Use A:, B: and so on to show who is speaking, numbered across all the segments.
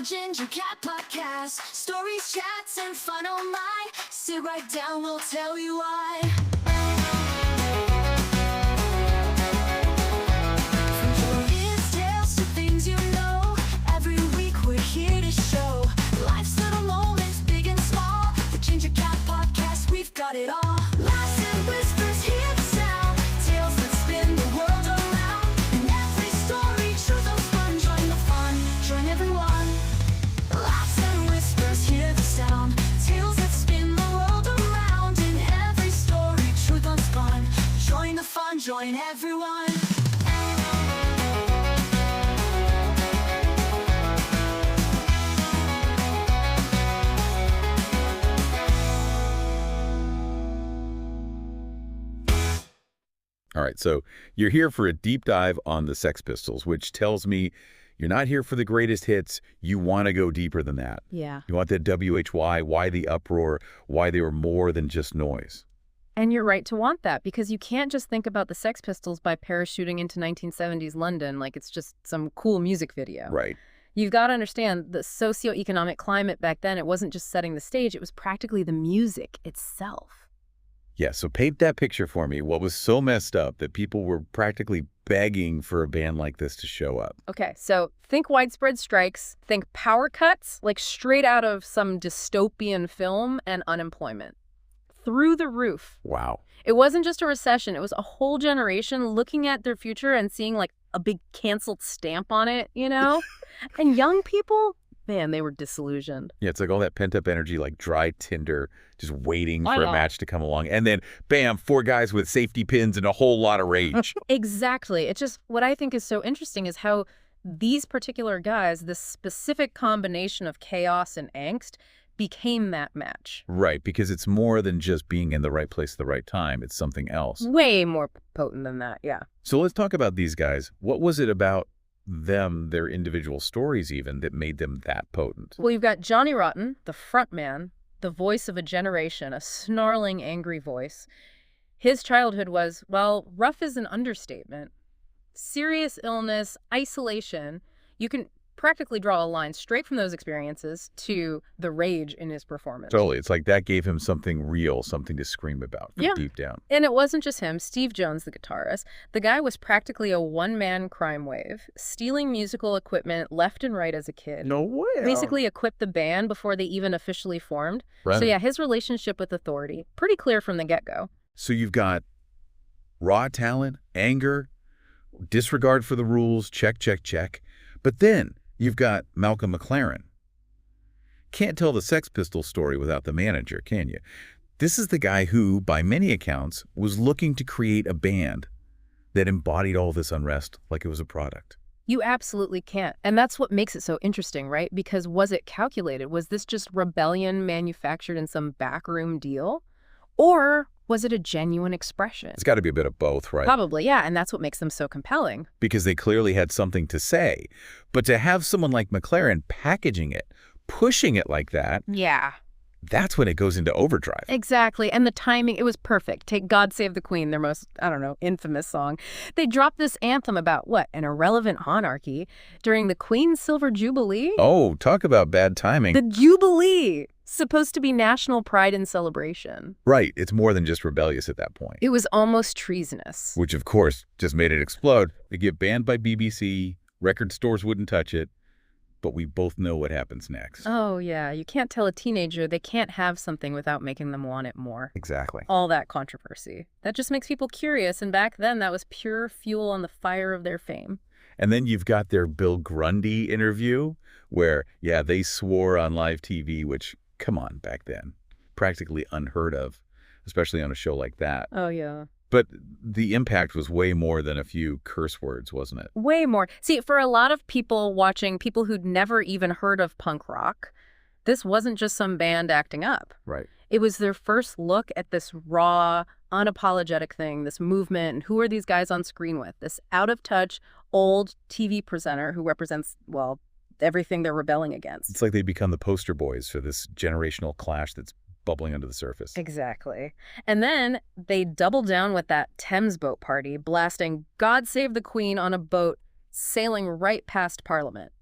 A: Ginger Cat Podcast. Stories, chats, and fun oh my. Sit right down, we'll tell you why. From stories, tales to things you know. Every week we're here to show life's little moments, big and small. The Ginger Cat Podcast, we've got it all. Laughs and whispers, hear the sound. Tales that spin the world around. And every story, truth or fun. Join the fun, join everyone. Laughs and whispers, hear the sound. Tales that spin the world around. In every story, truth or fun. Join the fun, join everyone.
B: All right, so you're here for a deep dive on the Sex Pistols, which tells me you're not here for the greatest hits. You want to go deeper than that.
C: Yeah.
B: You want that WHY, why the uproar, why they were more than just noise.
C: And you're right to want that, because you can't just think about the Sex Pistols by parachuting into 1970s London like it's just some cool music video.
B: Right.
C: You've got to understand the socioeconomic climate back then. It wasn't just setting the stage. It was practically the music itself.
B: Yeah, so paint that picture for me. What was so messed up that people were practically begging for a band like this to show up?
C: Okay, so think widespread strikes, think power cuts, like straight out of some dystopian film, and unemployment. Through the roof.
B: Wow.
C: It wasn't just a recession. It was a whole generation looking at their future and seeing like a big canceled stamp on it, you know? And young people, man, they were disillusioned.
B: Yeah, it's like all that pent-up energy, like dry tinder, just waiting for a match to come along. And then, bam, 4 guys with safety pins and a whole lot of rage.
C: Exactly. It's just, what I think is so interesting is how these particular guys, this specific combination of chaos and angst, became that match.
B: Right, because it's more than just being in the right place at the right time. It's something else.
C: Way more potent than that, yeah.
B: So let's talk about these guys. What was it about them, their individual stories even, that made them that potent?
C: Well, you've got Johnny Rotten, the front man, the voice of a generation, a snarling, angry voice. His childhood was, well, rough is an understatement. Serious illness, isolation. You can practically draw a line straight from those experiences to the rage in his performance.
B: Totally. It's like that gave him something real, something to scream about from deep down.
C: And it wasn't just him. Steve Jones, the guitarist, the guy was practically a one-man crime wave, stealing musical equipment left and right as a kid.
B: No way.
C: Basically equipped the band before they even officially formed.
B: Right.
C: So yeah, his relationship with authority, pretty clear from the get-go.
B: So you've got raw talent, anger, disregard for the rules, check, check, check. But then you've got Malcolm McLaren. Can't tell the Sex Pistols story without the manager, can you? This is the guy who, by many accounts, was looking to create a band that embodied all this unrest like it was a product.
C: You absolutely can't. And that's what makes it so interesting, right? Because was it calculated? Was this just rebellion manufactured in some backroom deal? Or was it a genuine expression?
B: It's got to be a bit of both, right?
C: Probably, yeah. And that's what makes them so compelling.
B: Because they clearly had something to say. But to have someone like McLaren packaging it, pushing it like that,
C: yeah,
B: that's when it goes into overdrive.
C: Exactly. And the timing, it was perfect. Take God Save the Queen, their most, I don't know, infamous song. They dropped this anthem about, what, an irrelevant monarchy during the Queen's Silver Jubilee?
B: Oh, talk about bad timing.
C: The Jubilee! Supposed to be national pride and celebration.
B: Right. It's more than just rebellious at that point.
C: It was almost treasonous.
B: Which, of course, just made it explode. They get banned by BBC, record stores wouldn't touch it, but we both know what happens next.
C: Oh, yeah. You can't tell a teenager they can't have something without making them want it more.
B: Exactly.
C: All that controversy. That just makes people curious, and back then that was pure fuel on the fire of their fame.
B: And then you've got their Bill Grundy interview where, yeah, they swore on live TV, which, come on, back then, practically unheard of, especially on a show like that.
C: Oh, yeah.
B: But the impact was way more than a few curse words, wasn't it?
C: Way more. See, for a lot of people watching, people who'd never even heard of punk rock, this wasn't just some band acting up.
B: Right.
C: It was their first look at this raw, unapologetic thing, this movement, and who are these guys on screen with? This out-of-touch, old TV presenter who represents, well, everything they're rebelling against.
B: It's like they become the poster boys for this generational clash that's bubbling under the surface.
C: Exactly. And then they double down with that Thames boat party, blasting God Save the Queen on a boat sailing right past Parliament.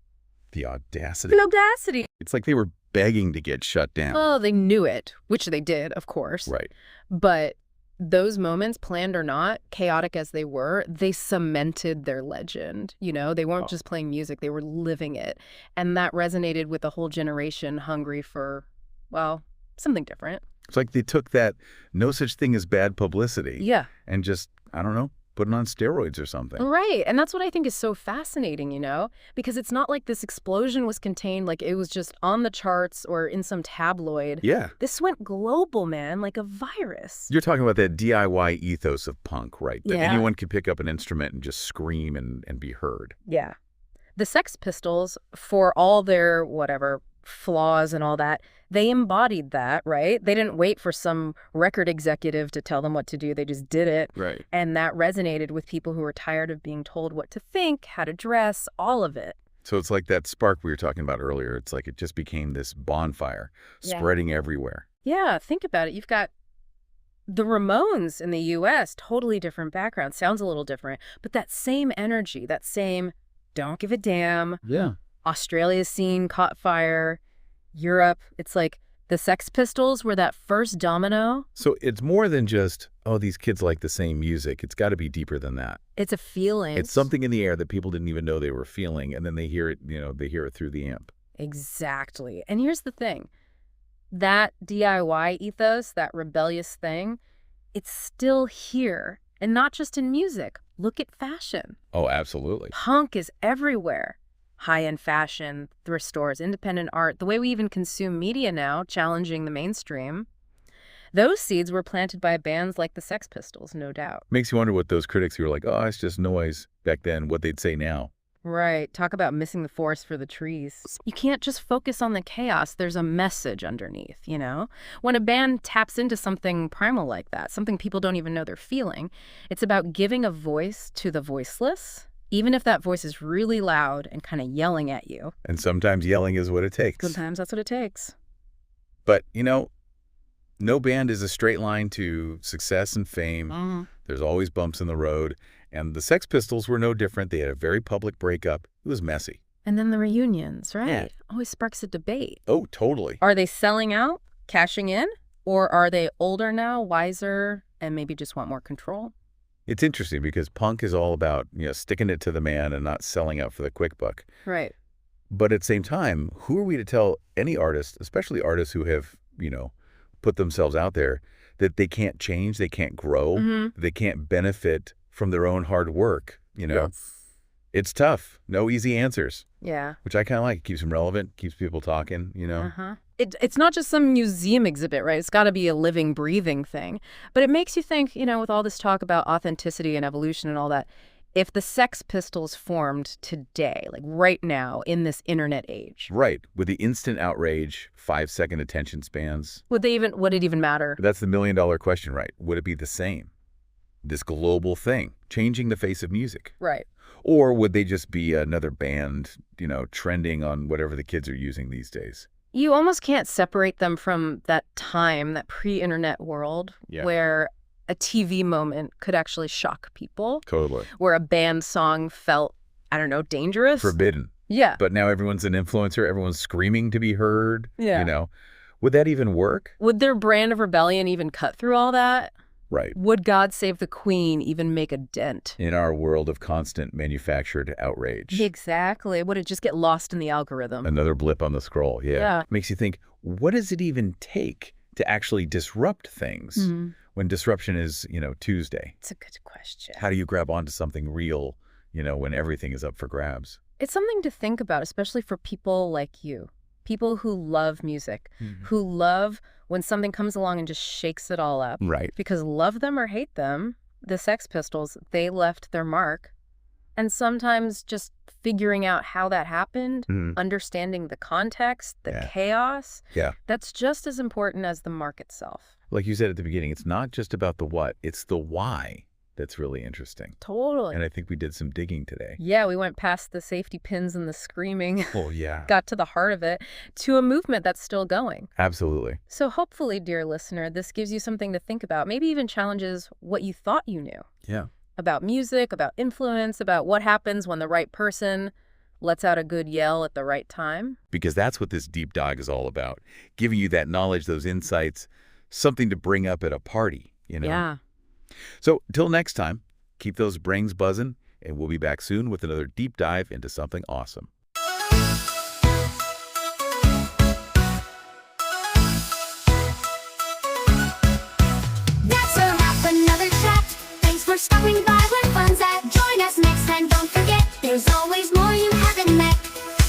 B: The audacity.
C: The audacity.
B: It's like they were begging to get shut down.
C: Oh, they knew it, which they did, of course.
B: Right.
C: But those moments, planned or not, chaotic as they were, they cemented their legend. You know, they weren't just playing music, they were living it. And that resonated with a whole generation hungry for, well, something different.
B: It's like they took that no such thing as bad publicity
C: Yeah.
B: and just, I don't know, put it on steroids or something.
C: Right. And that's what I think is so fascinating, you know, because it's not like this explosion was contained, like it was just on the charts or in some tabloid.
B: Yeah.
C: This went global, man, like a virus.
B: You're talking about that DIY ethos of punk, right? That
C: Yeah.
B: anyone could pick up an instrument and just scream and be heard.
C: Yeah. The Sex Pistols, for all their whatever flaws and all that, they embodied that, right? They didn't wait for some record executive to tell them what to do. They just did it.
B: Right.
C: And that resonated with people who were tired of being told what to think, how to dress, all of it.
B: So it's like that spark we were talking about earlier. It's like it just became this bonfire
C: Yeah.
B: spreading everywhere.
C: Yeah, think about it. You've got the Ramones in the U.S., totally different background, sounds a little different, but that same energy, that same don't give a damn.
B: Yeah.
C: Australia's scene caught fire. Europe, it's like the Sex Pistols were that first domino.
B: So it's more than just, oh, these kids like the same music. It's got to be deeper than that.
C: It's a feeling.
B: It's something in the air that people didn't even know they were feeling, and then they hear it, they hear it through the amp.
C: Exactly. And here's the thing. That DIY ethos, that rebellious thing, it's still here. And not just in music. Look at fashion.
B: Oh, absolutely.
C: Punk is everywhere. High-end fashion, thrift stores, independent art, the way we even consume media now, challenging the mainstream. Those seeds were planted by bands like the Sex Pistols, no doubt.
B: Makes you wonder what those critics who were like, oh, it's just noise back then, what they'd say now.
C: Right. Talk about missing the forest for the trees. You can't just focus on the chaos. There's a message underneath, you know? When a band taps into something primal like that, something people don't even know they're feeling, it's about giving a voice to the voiceless, even if that voice is really loud and kind of yelling at you.
B: And sometimes yelling is what it takes.
C: Sometimes that's what it takes.
B: But, no band is a straight line to success and fame. There's always bumps in the road. And the Sex Pistols were no different. They had a very public breakup. It was messy.
C: And then the reunions, right?
B: Yeah.
C: Always sparks a debate.
B: Oh, totally.
C: Are they selling out, cashing in? Or are they older now, wiser, and maybe just want more control?
B: It's interesting because punk is all about, sticking it to the man and not selling out for the quick buck.
C: Right.
B: But at the same time, who are we to tell any artist, especially artists who have, put themselves out there, that they can't change, they can't grow, they can't benefit from their own hard work, It's tough. No easy answers.
C: Yeah.
B: Which I kind of like. It keeps them relevant, keeps people talking,
C: It's not just some museum exhibit, right? It's got to be a living, breathing thing. But it makes you think, with all this talk about authenticity and evolution and all that, if the Sex Pistols formed today, like right now in this internet age.
B: Right. With the instant outrage, 5-second attention spans.
C: Would it even matter?
B: That's the million-dollar question, right? Would it be the same? This global thing, changing the face of music.
C: Right.
B: Or would they just be another band, trending on whatever the kids are using these days?
C: You almost can't separate them from that time, that pre-internet world where a TV moment could actually shock people.
B: Totally.
C: Where a band song felt, I don't know, dangerous.
B: Forbidden.
C: Yeah.
B: But now everyone's an influencer. Everyone's screaming to be heard.
C: Yeah.
B: Would that even work?
C: Would their brand of rebellion even cut through all that?
B: Right.
C: Would God Save the Queen even make a dent?
B: In our world of constant manufactured outrage.
C: Exactly. Would it just get lost in the algorithm?
B: Another blip on the scroll. Yeah. Makes you think, what does it even take to actually disrupt things when disruption is, Tuesday?
C: It's a good question.
B: How do you grab onto something real, when everything is up for grabs?
C: It's something to think about, especially for people like you. People who love music, who love when something comes along and just shakes it all up.
B: Right.
C: Because love them or hate them, the Sex Pistols, they left their mark. And sometimes just figuring out how that happened, understanding the context, the chaos, that's just as important as the mark itself.
B: Like you said at the beginning, it's not just about the what, it's the why that's really interesting.
C: Totally.
B: And I think we did some digging today.
C: Yeah, we went past the safety pins and the screaming.
B: Oh, yeah.
C: Got to the heart of it, to a movement that's still going.
B: Absolutely.
C: So hopefully, dear listener, this gives you something to think about, maybe even challenges what you thought you knew.
B: Yeah.
C: About music, about influence, about what happens when the right person lets out a good yell at the right time.
B: Because that's what this deep dive is all about, giving you that knowledge, those insights, something to bring up at a party, you know?
C: Yeah.
B: So till next time, keep those brains buzzing, and we'll be back soon with another deep dive into something awesome.
A: That's a wrap, another chat. Thanks for stopping by.